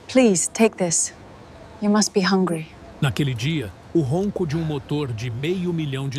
Please, take this. You must be hungry. Naquele dia, o ronco de um motor de $500 milhão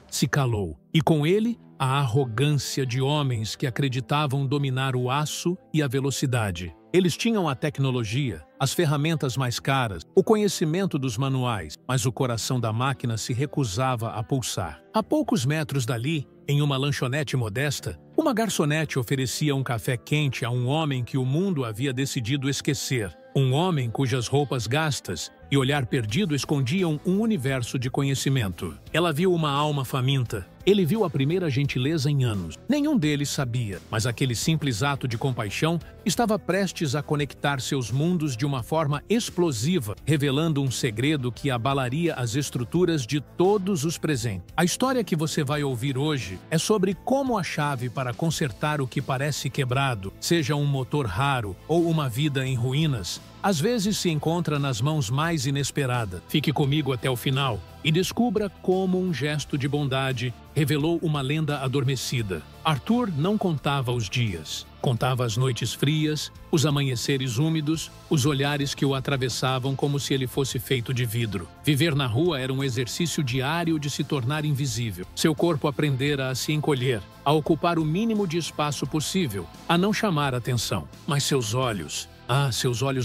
se calou, e com ele, a arrogância de homens que acreditavam dominar o aço e a velocidade. Eles tinham a tecnologia, as ferramentas mais caras, o conhecimento dos manuais, mas o coração da máquina se recusava a pulsar. A poucos metros dali, em uma lanchonete modesta, uma garçonete oferecia um café quente a um homem que o mundo havia decidido esquecer. Um homem cujas roupas gastas e olhar perdido escondiam um universo de conhecimento. Ela viu uma alma faminta. Ele viu a primeira gentileza em anos. Nenhum deles sabia, mas aquele simples ato de compaixão estava prestes a conectar seus mundos de uma forma explosiva, revelando um segredo que abalaria as estruturas de todos os presentes. A história que você vai ouvir hoje é sobre como a chave para consertar o que parece quebrado, seja um motor raro ou uma vida em ruínas, às vezes se encontra nas mãos mais inesperadas. Fique comigo até o final e descubra como um gesto de bondade revelou uma lenda adormecida. Arthur não contava os dias. Contava as noites frias, os amanheceres úmidos, os olhares que o atravessavam como se ele fosse feito de vidro. Viver na rua era um exercício diário de se tornar invisível. Seu corpo aprendera a se encolher, a ocupar o mínimo de espaço possível, a não chamar atenção. Mas seus olhos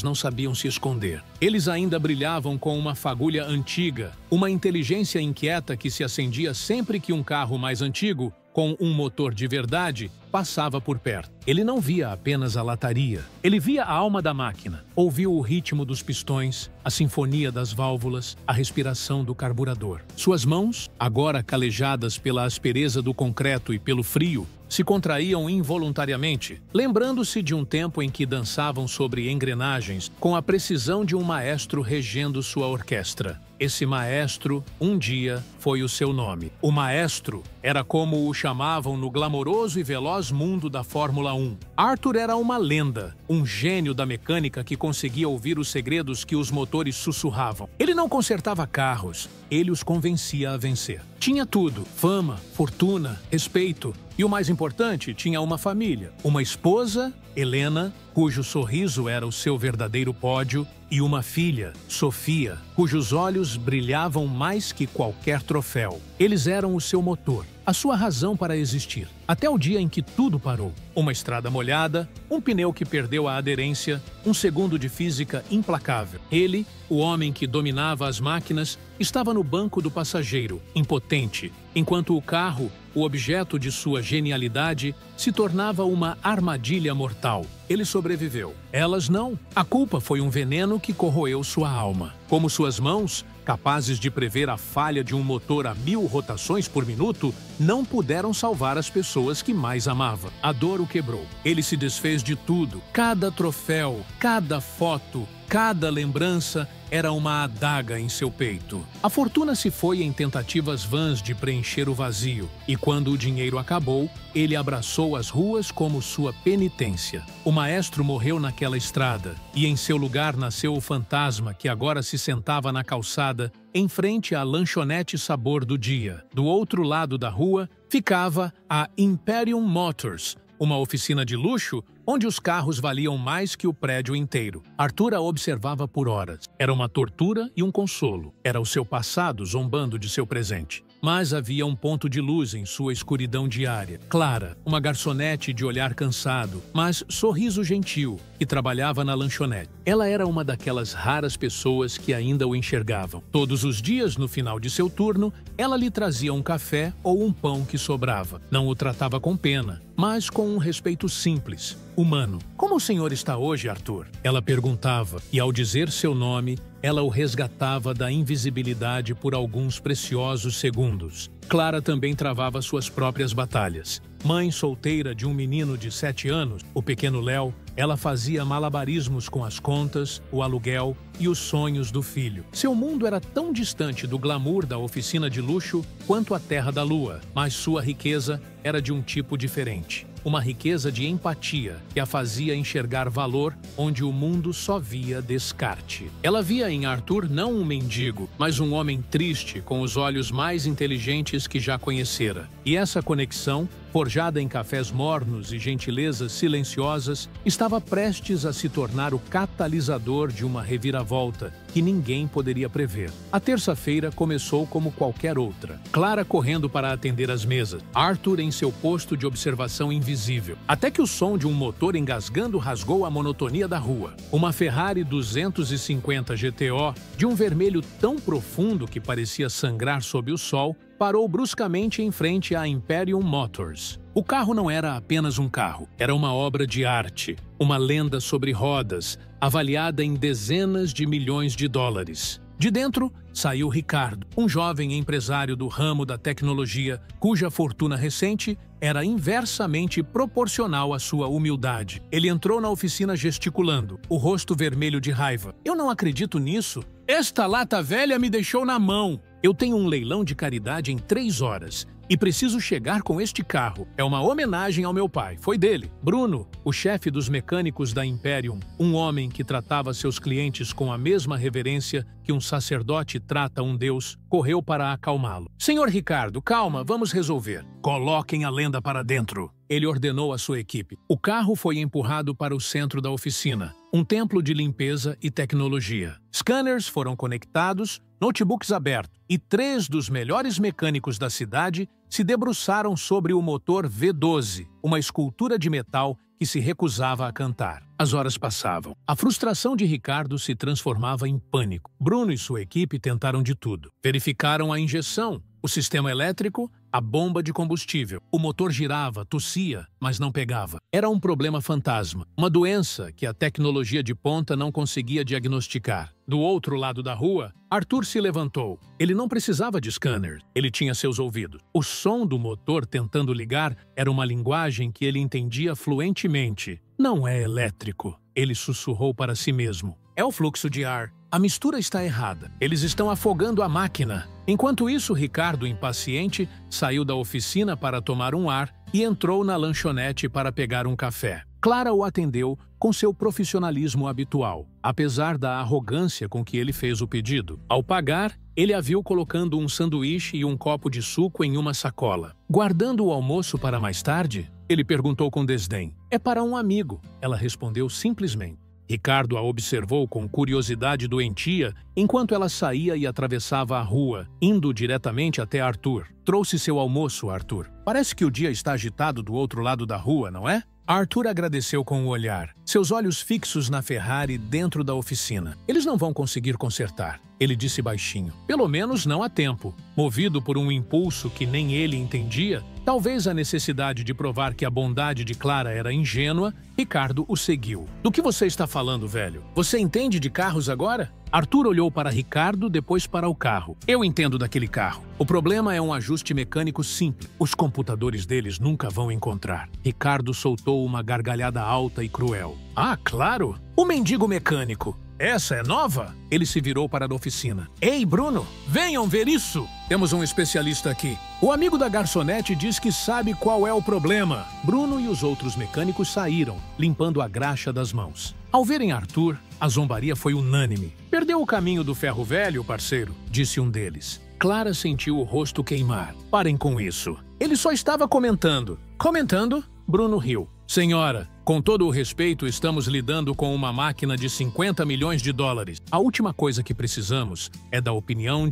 não sabiam se esconder. Eles ainda brilhavam com uma fagulha antiga, uma inteligência inquieta que se acendia sempre que um carro mais antigo, com um motor de verdade, passava por perto. Ele não via apenas a lataria. Ele via a alma da máquina. Ouviu o ritmo dos pistões, a sinfonia das válvulas, a respiração do carburador. Suas mãos, agora calejadas pela aspereza do concreto e pelo frio, se contraíam involuntariamente, lembrando-se de um tempo em que dançavam sobre engrenagens com a precisão de um maestro regendo sua orquestra. Esse maestro, um dia, foi o seu nome. O maestro era como o chamavam no glamouroso e veloz mundo da Fórmula 1. Arthur era uma lenda, um gênio da mecânica que conseguia ouvir os segredos que os motores sussurravam. Ele não consertava carros, ele os convencia a vencer. Tinha tudo: fama, fortuna, respeito. E o mais importante, tinha uma família, uma esposa, Helena, cujo sorriso era o seu verdadeiro pódio, e uma filha, Sofia, cujos olhos brilhavam mais que qualquer troféu. Eles eram o seu motor, a sua razão para existir, até o dia em que tudo parou. Uma estrada molhada, um pneu que perdeu a aderência, um segundo de física implacável. Ele, o homem que dominava as máquinas, estava no banco do passageiro, impotente, enquanto o carro, o objeto de sua genialidade, se tornava uma armadilha mortal. Ele sobreviveu. Elas não. A culpa foi um veneno que corroeu sua alma. Como suas mãos, capazes de prever a falha de um motor a 1000 rotações por minuto, não puderam salvar as pessoas que mais amava. A dor o quebrou. Ele se desfez de tudo. Cada troféu, cada foto, cada lembrança era uma adaga em seu peito. A fortuna se foi em tentativas vãs de preencher o vazio, e quando o dinheiro acabou, ele abraçou as ruas como sua penitência. O maestro morreu naquela estrada, e em seu lugar nasceu o fantasma que agora se sentava na calçada, em frente à lanchonete Sabor do Dia. Do outro lado da rua ficava a Imperium Motors, uma oficina de luxo onde os carros valiam mais que o prédio inteiro. Arthur a observava por horas. Era uma tortura e um consolo. Era o seu passado zombando de seu presente. Mas havia um ponto de luz em sua escuridão diária. Clara, uma garçonete de olhar cansado, mas sorriso gentil, que trabalhava na lanchonete. Ela era uma daquelas raras pessoas que ainda o enxergavam. Todos os dias, no final de seu turno, ela lhe trazia um café ou um pão que sobrava. Não o tratava com pena, mas com um respeito simples, humano. Como o senhor está hoje, Arthur? Ela perguntava, e ao dizer seu nome, ela o resgatava da invisibilidade por alguns preciosos segundos. Clara também travava suas próprias batalhas. Mãe solteira de um menino de 7 anos, o pequeno Léo, ela fazia malabarismos com as contas, o aluguel e os sonhos do filho. Seu mundo era tão distante do glamour da oficina de luxo quanto a terra da lua, mas sua riqueza era de um tipo diferente. uma riqueza de empatia que a fazia enxergar valor onde o mundo só via descarte. Ela via em Arthur não um mendigo, mas um homem triste com os olhos mais inteligentes que já conhecera. E essa conexão, forjada em cafés mornos e gentilezas silenciosas, estava prestes a se tornar o catalisador de uma reviravolta que ninguém poderia prever. A terça-feira começou como qualquer outra. Clara correndo para atender as mesas, Arthur em seu posto de observação invisível, até que o som de um motor engasgando rasgou a monotonia da rua. Uma Ferrari 250 GTO, de um vermelho tão profundo que parecia sangrar sob o sol, parou bruscamente em frente à Imperium Motors. O carro não era apenas um carro, era uma obra de arte, uma lenda sobre rodas, avaliada em dezenas de milhões de dólares. De dentro, saiu Ricardo, um jovem empresário do ramo da tecnologia, cuja fortuna recente era inversamente proporcional à sua humildade. Ele entrou na oficina gesticulando, o rosto vermelho de raiva. "Eu não acredito nisso. Esta lata velha me deixou na mão. Eu tenho um leilão de caridade em 3 horas. E preciso chegar com este carro. É uma homenagem ao meu pai. Foi dele." Bruno, o chefe dos mecânicos da Imperium, um homem que tratava seus clientes com a mesma reverência que um sacerdote trata um deus, correu para acalmá-lo. "Senhor Ricardo, calma, vamos resolver. Coloquem a lenda para dentro." Ele ordenou à sua equipe. O carro foi empurrado para o centro da oficina, um templo de limpeza e tecnologia. Scanners foram conectados, notebooks abertos, e 3 dos melhores mecânicos da cidade se debruçaram sobre o motor V12, uma escultura de metal que se recusava a cantar. As horas passavam. A frustração de Ricardo se transformava em pânico. Bruno e sua equipe tentaram de tudo. Verificaram a injeção, o sistema elétrico, a bomba de combustível. O motor girava, tossia, mas não pegava. Era um problema fantasma, uma doença que a tecnologia de ponta não conseguia diagnosticar. Do outro lado da rua, Arthur se levantou. Ele não precisava de scanner. Ele tinha seus ouvidos. O som do motor tentando ligar era uma linguagem que ele entendia fluentemente. "Não é elétrico", ele sussurrou para si mesmo. "É o fluxo de ar. A mistura está errada. Eles estão afogando a máquina." Enquanto isso, Ricardo, impaciente, saiu da oficina para tomar um ar e entrou na lanchonete para pegar um café. Clara o atendeu com seu profissionalismo habitual, apesar da arrogância com que ele fez o pedido. Ao pagar, ele a viu colocando um sanduíche e um copo de suco em uma sacola. "Guardando o almoço para mais tarde?" ele perguntou com desdém. "É para um amigo", ela respondeu simplesmente. Ricardo a observou com curiosidade doentia enquanto ela saía e atravessava a rua, indo diretamente até Arthur. "Trouxe seu almoço, Arthur. Parece que o dia está agitado do outro lado da rua, não é?" Arthur agradeceu com o olhar, seus olhos fixos na Ferrari dentro da oficina. "Eles não vão conseguir consertar", ele disse baixinho. "Pelo menos não há tempo." Movido por um impulso que nem ele entendia, talvez a necessidade de provar que a bondade de Clara era ingênua, Ricardo o seguiu. "Do que você está falando, velho? Você entende de carros agora?" Arthur olhou para Ricardo, depois para o carro. "Eu entendo daquele carro. O problema é um ajuste mecânico simples. Os computadores deles nunca vão encontrar." Ricardo soltou uma gargalhada alta e cruel. "Ah, claro! O mendigo mecânico. Essa é nova?" Ele se virou para a oficina. "Ei, Bruno, venham ver isso! Temos um especialista aqui. O amigo da garçonete diz que sabe qual é o problema." Bruno e os outros mecânicos saíram, limpando a graxa das mãos. Ao verem Arthur, a zombaria foi unânime. "Perdeu o caminho do ferro velho, parceiro", disse um deles. Clara sentiu o rosto queimar. "Parem com isso. Ele só estava comentando." "Comentando?" Bruno riu. "Senhora, com todo o respeito, estamos lidando com uma máquina de 50 milhões de dólares. A última coisa que precisamos é da opinião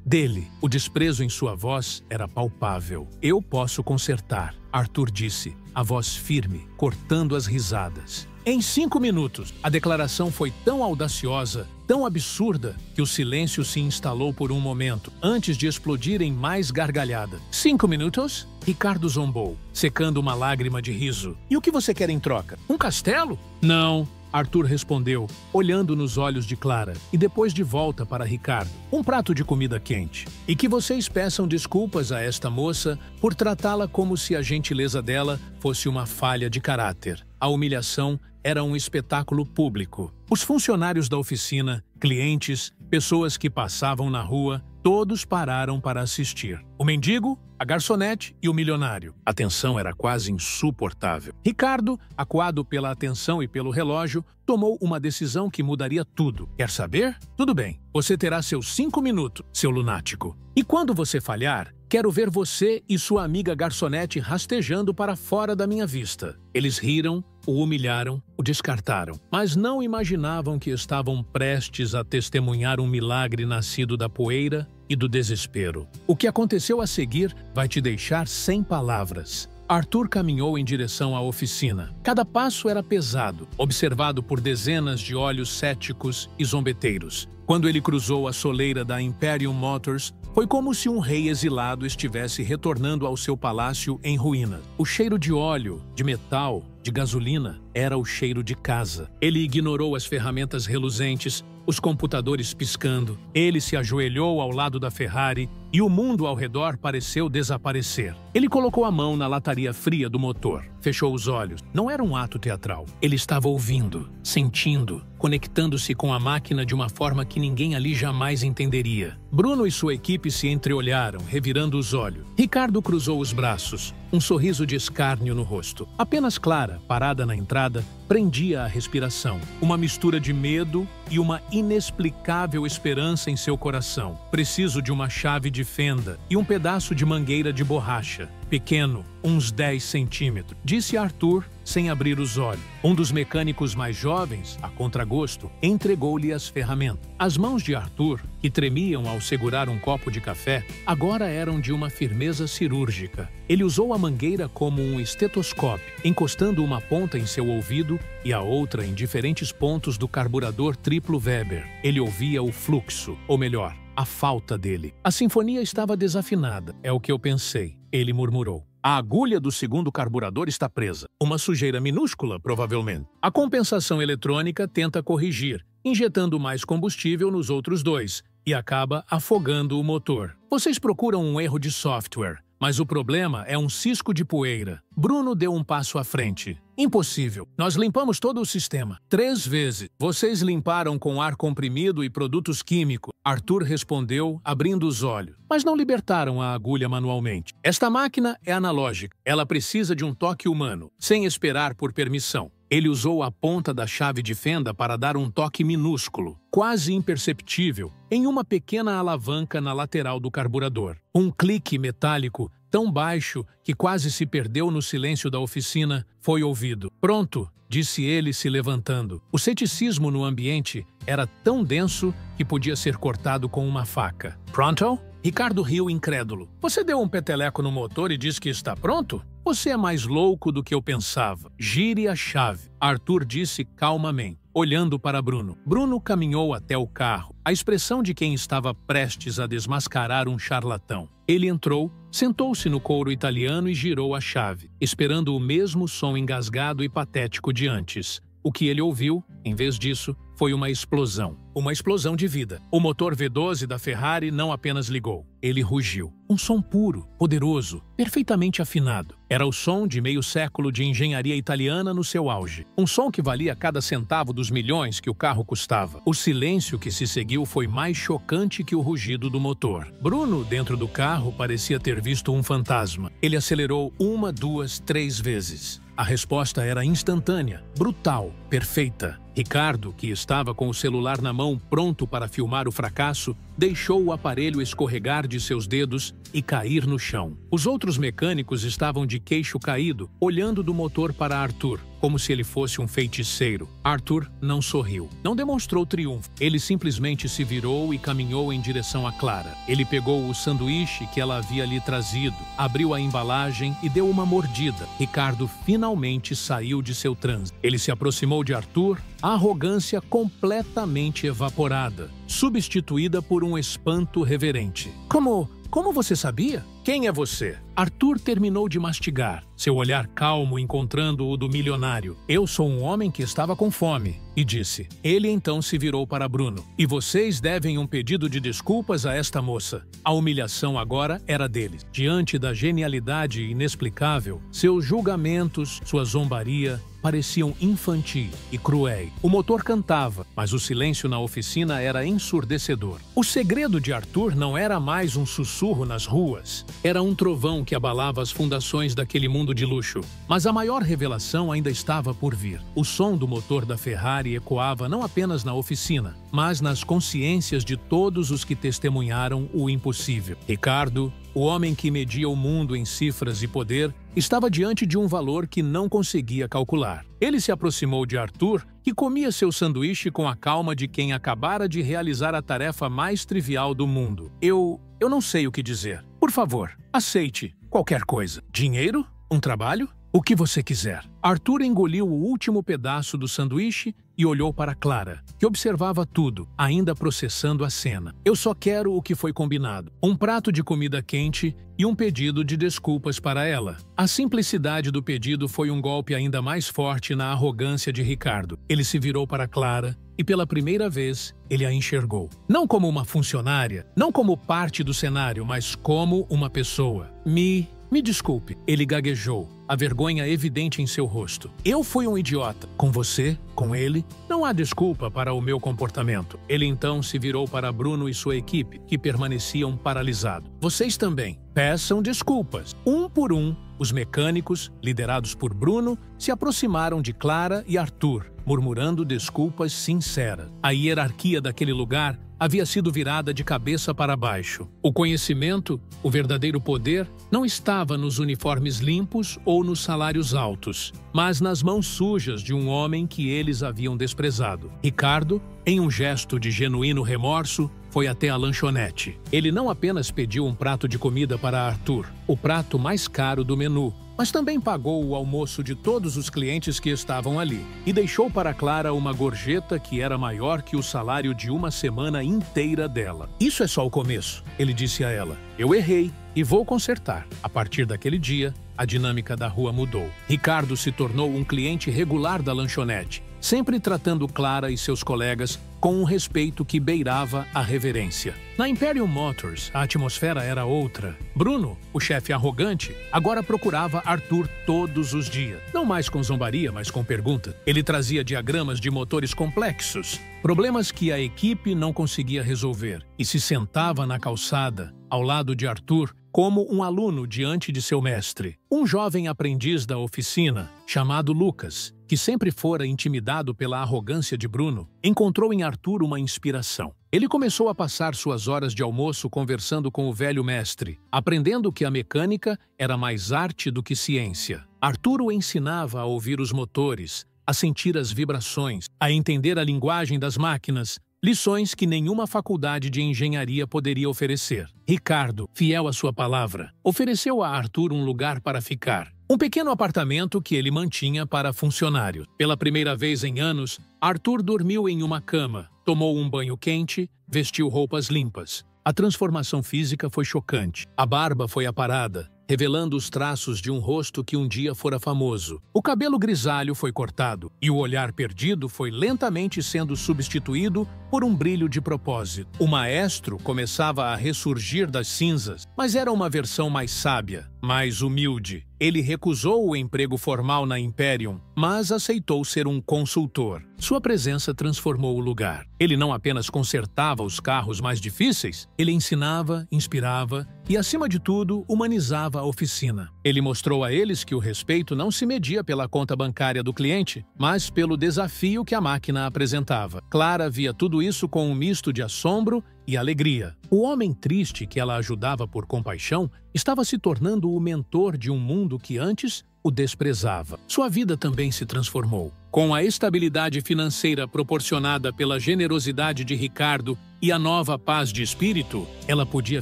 dele." O desprezo em sua voz era palpável. "Eu posso consertar", Arthur disse, a voz firme, cortando as risadas. Em 5 minutos, a declaração foi tão audaciosa, tão absurda, que o silêncio se instalou por um momento, antes de explodir em mais gargalhada. 5 minutos? Ricardo zombou, secando uma lágrima de riso. "E o que você quer em troca? Um castelo?" "Não." Arthur respondeu, olhando nos olhos de Clara, e depois de volta para Ricardo. "Um prato de comida quente. E que vocês peçam desculpas a esta moça por tratá-la como se a gentileza dela fosse uma falha de caráter." A humilhação era um espetáculo público. Os funcionários da oficina, clientes, pessoas que passavam na rua, todos pararam para assistir. O mendigo, a garçonete e o milionário. A tensão era quase insuportável. Ricardo, acuado pela atenção e pelo relógio, tomou uma decisão que mudaria tudo. Quer saber? Tudo bem. Você terá seus 5 minutos, seu lunático. E quando você falhar, quero ver você e sua amiga garçonete rastejando para fora da minha vista. Eles riram, o humilharam, o descartaram, mas não imaginavam que estavam prestes a testemunhar um milagre nascido da poeira e do desespero. O que aconteceu a seguir vai te deixar sem palavras. Arthur caminhou em direção à oficina. Cada passo era pesado, observado por dezenas de olhos céticos e zombeteiros. Quando ele cruzou a soleira da Imperium Motors, foi como se um rei exilado estivesse retornando ao seu palácio em ruínas. O cheiro de óleo, de metal, de gasolina era o cheiro de casa. Ele ignorou as ferramentas reluzentes, os computadores piscando. Ele se ajoelhou ao lado da Ferrari e o mundo ao redor pareceu desaparecer. Ele colocou a mão na lataria fria do motor, fechou os olhos. Não era um ato teatral. Ele estava ouvindo, sentindo, conectando-se com a máquina de uma forma que ninguém ali jamais entenderia. Bruno e sua equipe se entreolharam, revirando os olhos. Ricardo cruzou os braços, um sorriso de escárnio no rosto. Apenas Clara, parada na entrada, prendia a respiração. Uma mistura de medo e uma inexplicável esperança em seu coração. Preciso de uma chave de fenda e um pedaço de mangueira de borracha. Pequeno, uns 10 centímetros, disse Arthur sem abrir os olhos. Um dos mecânicos mais jovens, a contragosto, entregou-lhe as ferramentas. As mãos de Arthur, que tremiam ao segurar um copo de café, agora eram de uma firmeza cirúrgica. Ele usou a mangueira como um estetoscópio, encostando uma ponta em seu ouvido e a outra em diferentes pontos do carburador triplo Weber. Ele ouvia o fluxo, ou melhor, a falta dele. A sinfonia estava desafinada, é o que eu pensei. Ele murmurou. A agulha do segundo carburador está presa. Uma sujeira minúscula, provavelmente. A compensação eletrônica tenta corrigir, injetando mais combustível nos outros dois, e acaba afogando o motor. Vocês procuram um erro de software, mas o problema é um cisco de poeira. Bruno deu um passo à frente. Impossível. Nós limpamos todo o sistema. 3 vezes. Vocês limparam com ar comprimido e produtos químicos. Arthur respondeu, abrindo os olhos. Mas não libertaram a agulha manualmente. Esta máquina é analógica. Ela precisa de um toque humano, sem esperar por permissão. Ele usou a ponta da chave de fenda para dar um toque minúsculo, quase imperceptível, em uma pequena alavanca na lateral do carburador. Um clique metálico tão baixo que quase se perdeu no silêncio da oficina foi ouvido. Pronto, disse ele se levantando. O ceticismo no ambiente era tão denso que podia ser cortado com uma faca. Pronto? Ricardo riu incrédulo. Você deu um peteleco no motor e disse que está pronto? Você é mais louco do que eu pensava. Gire a chave, Arthur disse calmamente, olhando para Bruno. Bruno caminhou até o carro, a expressão de quem estava prestes a desmascarar um charlatão. Ele entrou, sentou-se no couro italiano e girou a chave, esperando o mesmo som engasgado e patético de antes. O que ele ouviu, em vez disso, foi uma explosão. Uma explosão de vida. O motor V12 da Ferrari não apenas ligou. Ele rugiu. Um som puro, poderoso, perfeitamente afinado. Era o som de meio século de engenharia italiana no seu auge. Um som que valia cada centavo dos milhões que o carro custava. O silêncio que se seguiu foi mais chocante que o rugido do motor. Bruno, dentro do carro, parecia ter visto um fantasma. Ele acelerou 1, 2, 3 vezes. A resposta era instantânea, brutal, perfeita. Ricardo, que estava com o celular na mão pronto para filmar o fracasso, deixou o aparelho escorregar de seus dedos e cair no chão. Os outros mecânicos estavam de queixo caído, olhando do motor para Arthur, como se ele fosse um feiticeiro. Arthur não sorriu, não demonstrou triunfo. Ele simplesmente se virou e caminhou em direção a Clara. Ele pegou o sanduíche que ela havia lhe trazido, abriu a embalagem e deu uma mordida. Ricardo finalmente saiu de seu transe. Ele se aproximou de Arthur, a arrogância completamente evaporada, substituída por um espanto reverente. Como você sabia? Quem é você? Arthur terminou de mastigar, seu olhar calmo encontrando o do milionário. Eu sou um homem que estava com fome, e disse. Ele então se virou para Bruno. E vocês devem um pedido de desculpas a esta moça. A humilhação agora era deles. Diante da genialidade inexplicável, seus julgamentos, sua zombaria, pareciam infantis e cruéis. O motor cantava, mas o silêncio na oficina era ensurdecedor. O segredo de Arthur não era mais um sussurro nas ruas. Era um trovão que abalava as fundações daquele mundo de luxo. Mas a maior revelação ainda estava por vir. O som do motor da Ferrari ecoava não apenas na oficina, mas nas consciências de todos os que testemunharam o impossível. Ricardo, o homem que media o mundo em cifras e poder, estava diante de um valor que não conseguia calcular. Ele se aproximou de Arthur, que comia seu sanduíche com a calma de quem acabara de realizar a tarefa mais trivial do mundo. Eu não sei o que dizer. Por favor, aceite qualquer coisa. Dinheiro? Um trabalho? O que você quiser. Arthur engoliu o último pedaço do sanduíche e olhou para Clara, que observava tudo, ainda processando a cena. Eu só quero o que foi combinado. Um prato de comida quente e um pedido de desculpas para ela. A simplicidade do pedido foi um golpe ainda mais forte na arrogância de Ricardo. Ele se virou para Clara e pela primeira vez ele a enxergou. Não como uma funcionária, não como parte do cenário, mas como uma pessoa. Me desculpe, ele gaguejou, a vergonha evidente em seu rosto. Eu fui um idiota. Com você, com ele, não há desculpa para o meu comportamento. Ele então se virou para Bruno e sua equipe, que permaneciam paralisados. Vocês também. Peçam desculpas. Um por um, os mecânicos, liderados por Bruno, se aproximaram de Clara e Arthur, murmurando desculpas sinceras. A hierarquia daquele lugar havia sido virada de cabeça para baixo. O conhecimento, o verdadeiro poder, não estava nos uniformes limpos ou nos salários altos, mas nas mãos sujas de um homem que eles haviam desprezado. Ricardo, em um gesto de genuíno remorso, foi até a lanchonete. Ele não apenas pediu um prato de comida para Arthur, o prato mais caro do menu, mas também pagou o almoço de todos os clientes que estavam ali e deixou para Clara uma gorjeta que era maior que o salário de uma semana inteira dela. Isso é só o começo, ele disse a ela. Eu errei e vou consertar. A partir daquele dia, a dinâmica da rua mudou. Ricardo se tornou um cliente regular da lanchonete, sempre tratando Clara e seus colegas com um respeito que beirava a reverência. Na Imperium Motors, a atmosfera era outra. Bruno, o chefe arrogante, agora procurava Arthur todos os dias. Não mais com zombaria, mas com pergunta. Ele trazia diagramas de motores complexos, problemas que a equipe não conseguia resolver, e se sentava na calçada, ao lado de Arthur, como um aluno diante de seu mestre. Um jovem aprendiz da oficina, chamado Lucas, que sempre fora intimidado pela arrogância de Bruno, encontrou em Arthur uma inspiração. Ele começou a passar suas horas de almoço conversando com o velho mestre, aprendendo que a mecânica era mais arte do que ciência. Arthur o ensinava a ouvir os motores, a sentir as vibrações, a entender a linguagem das máquinas, lições que nenhuma faculdade de engenharia poderia oferecer. Ricardo, fiel à sua palavra, ofereceu a Arthur um lugar para ficar. Um pequeno apartamento que ele mantinha para funcionários. Pela primeira vez em anos, Arthur dormiu em uma cama, tomou um banho quente, vestiu roupas limpas. A transformação física foi chocante. A barba foi aparada, revelando os traços de um rosto que um dia fora famoso. O cabelo grisalho foi cortado, e o olhar perdido foi lentamente sendo substituído por um brilho de propósito. O maestro começava a ressurgir das cinzas, mas era uma versão mais sábia, mais humilde. Ele recusou o emprego formal na Imperium, mas aceitou ser um consultor. Sua presença transformou o lugar. Ele não apenas consertava os carros mais difíceis, ele ensinava, inspirava e, acima de tudo, humanizava a oficina. Ele mostrou a eles que o respeito não se media pela conta bancária do cliente, mas pelo desafio que a máquina apresentava. Clara via tudo isso com um misto de assombro e alegria. O homem triste que ela ajudava por compaixão estava se tornando o mentor de um mundo que antes o desprezava. Sua vida também se transformou. Com a estabilidade financeira proporcionada pela generosidade de Ricardo e a nova paz de espírito, ela podia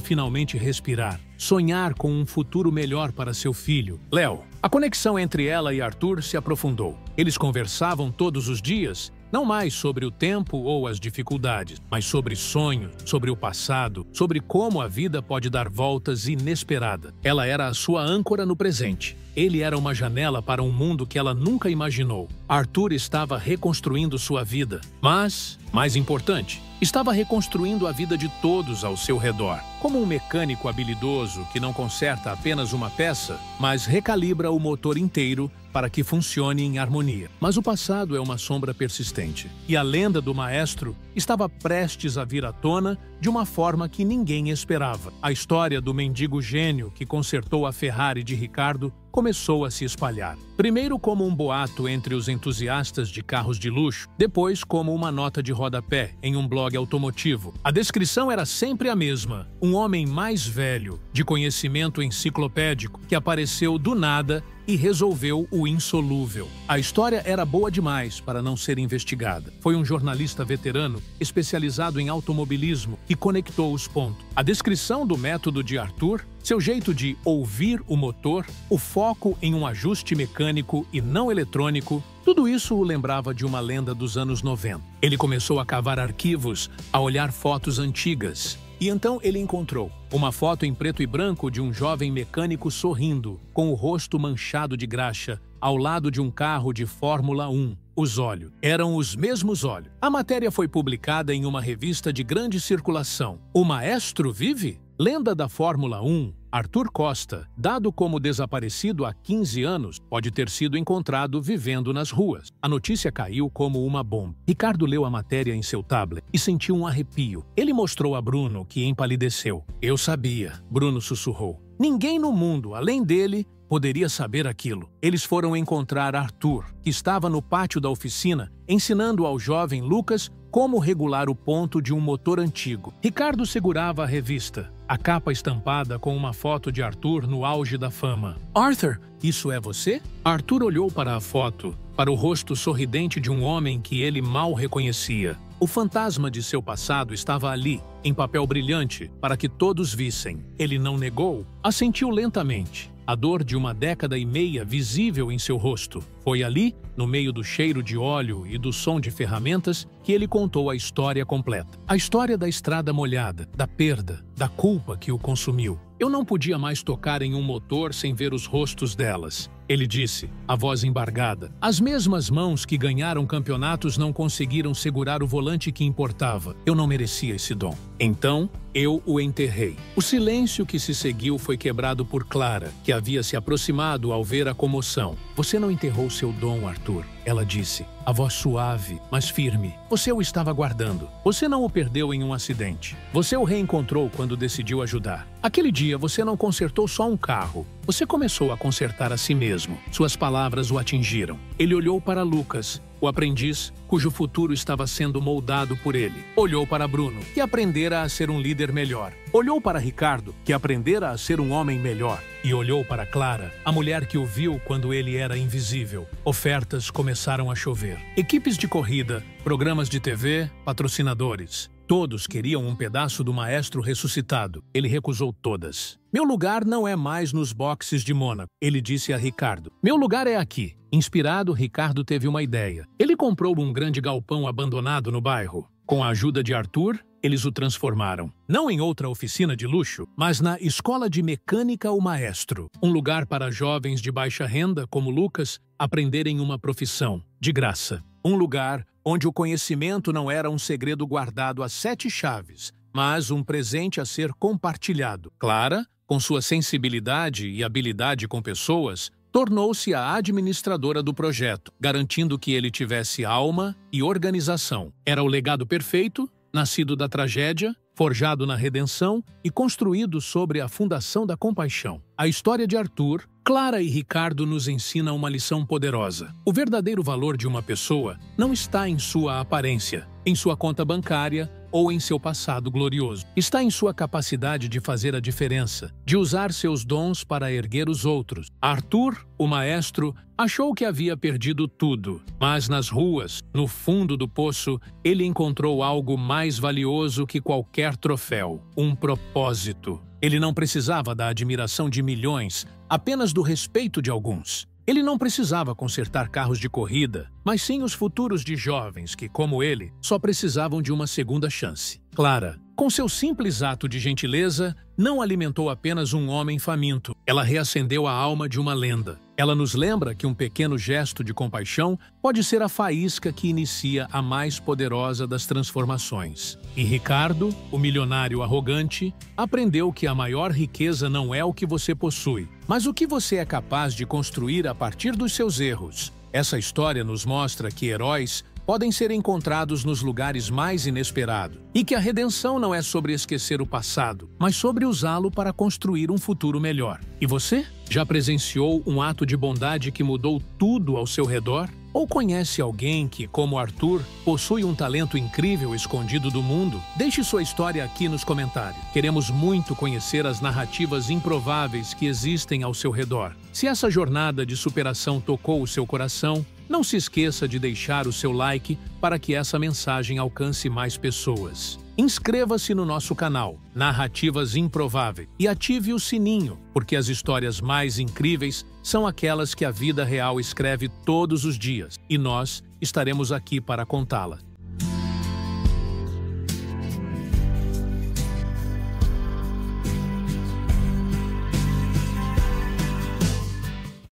finalmente respirar, sonhar com um futuro melhor para seu filho, Léo. A conexão entre ela e Arthur se aprofundou. Eles conversavam todos os dias Não mais sobre o tempo ou as dificuldades, mas sobre sonhos, sobre o passado, sobre como a vida pode dar voltas inesperadas. Ela era a sua âncora no presente. Ele era uma janela para um mundo que ela nunca imaginou. Arthur estava reconstruindo sua vida, mas, mais importante, estava reconstruindo a vida de todos ao seu redor. Como um mecânico habilidoso que não conserta apenas uma peça, mas recalibra o motor inteiro para que funcione em harmonia. Mas o passado é uma sombra persistente, e a lenda do maestro estava prestes a vir à tona de uma forma que ninguém esperava. A história do mendigo gênio que consertou a Ferrari de Ricardo começou a se espalhar. Primeiro como um boato entre os entusiastas de carros de luxo, depois como uma nota de rodapé em um blog automotivo. A descrição era sempre a mesma: um homem mais velho, de conhecimento enciclopédico, que apareceu do nada e resolveu o insolúvel. A história era boa demais para não ser investigada. Foi um jornalista veterano, especializado em automobilismo, que conectou os pontos. A descrição do método de Arthur, seu jeito de ouvir o motor, o foco em um ajuste mecânico e não eletrônico, tudo isso o lembrava de uma lenda dos anos 90. Ele começou a cavar arquivos, a olhar fotos antigas. E então ele encontrou uma foto em preto e branco de um jovem mecânico sorrindo, com o rosto manchado de graxa, ao lado de um carro de Fórmula 1. Os olhos eram os mesmos olhos. A matéria foi publicada em uma revista de grande circulação. O maestro vive? Lenda da Fórmula 1, Arthur Costa, dado como desaparecido há 15 anos, pode ter sido encontrado vivendo nas ruas. A notícia caiu como uma bomba. Ricardo leu a matéria em seu tablet e sentiu um arrepio. Ele mostrou a Bruno, que empalideceu. "Eu sabia", Bruno sussurrou. "Ninguém no mundo, além dele, poderia saber aquilo." Eles foram encontrar Arthur, que estava no pátio da oficina, ensinando ao jovem Lucas como regular o ponto de um motor antigo. Ricardo segurava a revista, a capa estampada com uma foto de Arthur no auge da fama. "Arthur, isso é você?" Arthur olhou para a foto, para o rosto sorridente de um homem que ele mal reconhecia. O fantasma de seu passado estava ali, em papel brilhante, para que todos vissem. Ele não negou, assentiu lentamente. A dor de uma década e meia visível em seu rosto. Foi ali, no meio do cheiro de óleo e do som de ferramentas, que ele contou a história completa. A história da estrada molhada, da perda, da culpa que o consumiu. "Eu não podia mais tocar em um motor sem ver os rostos delas", ele disse, a voz embargada. "As mesmas mãos que ganharam campeonatos não conseguiram segurar o volante que importava. Eu não merecia esse dom. Então, eu o enterrei." O silêncio que se seguiu foi quebrado por Clara, que havia se aproximado ao ver a comoção. "Você não enterrou seu dom, Arthur", ela disse, a voz suave, mas firme. "Você o estava guardando. Você não o perdeu em um acidente. Você o reencontrou quando decidiu ajudar. Aquele dia você não consertou só um carro. Você começou a consertar a si mesmo." Suas palavras o atingiram. Ele olhou para Lucas, o aprendiz cujo futuro estava sendo moldado por ele. Olhou para Bruno, que aprendera a ser um líder melhor. Olhou para Ricardo, que aprendera a ser um homem melhor. E olhou para Clara, a mulher que o viu quando ele era invisível. Ofertas começaram a chover. Equipes de corrida, programas de TV, patrocinadores. Todos queriam um pedaço do maestro ressuscitado. Ele recusou todas. "Meu lugar não é mais nos boxes de Mônaco", ele disse a Ricardo. "Meu lugar é aqui." Inspirado, Ricardo teve uma ideia. Ele comprou um grande galpão abandonado no bairro. Com a ajuda de Arthur, eles o transformaram. Não em outra oficina de luxo, mas na Escola de Mecânica O Maestro. Um lugar para jovens de baixa renda, como Lucas, aprenderem uma profissão, de graça. Um lugar onde o conhecimento não era um segredo guardado a 7 chaves, mas um presente a ser compartilhado. Clara, com sua sensibilidade e habilidade com pessoas, tornou-se a administradora do projeto, garantindo que ele tivesse alma e organização. Era o legado perfeito, nascido da tragédia, forjado na redenção e construído sobre a fundação da compaixão. A história de Arthur, Clara e Ricardo nos ensina uma lição poderosa. O verdadeiro valor de uma pessoa não está em sua aparência, em sua conta bancária ou em seu passado glorioso. Está em sua capacidade de fazer a diferença, de usar seus dons para erguer os outros. Arthur, o maestro, achou que havia perdido tudo, mas nas ruas, no fundo do poço, ele encontrou algo mais valioso que qualquer troféu: um propósito. Ele não precisava da admiração de milhões, apenas do respeito de alguns. Ele não precisava consertar carros de corrida, mas sim os futuros de jovens que, como ele, só precisavam de uma segunda chance. Clara, com seu simples ato de gentileza, não alimentou apenas um homem faminto. Ela reacendeu a alma de uma lenda. Ela nos lembra que um pequeno gesto de compaixão pode ser a faísca que inicia a mais poderosa das transformações. E Ricardo, o milionário arrogante, aprendeu que a maior riqueza não é o que você possui, mas o que você é capaz de construir a partir dos seus erros. Essa história nos mostra que heróis podem ser encontrados nos lugares mais inesperados e que a redenção não é sobre esquecer o passado, mas sobre usá-lo para construir um futuro melhor. E você? Já presenciou um ato de bondade que mudou tudo ao seu redor? Ou conhece alguém que, como Arthur, possui um talento incrível escondido do mundo? Deixe sua história aqui nos comentários. Queremos muito conhecer as narrativas improváveis que existem ao seu redor. Se essa jornada de superação tocou o seu coração, não se esqueça de deixar o seu like para que essa mensagem alcance mais pessoas. Inscreva-se no nosso canal, Narrativas Improváveis, e ative o sininho, porque as histórias mais incríveis são aquelas que a vida real escreve todos os dias, e nós estaremos aqui para contá-las.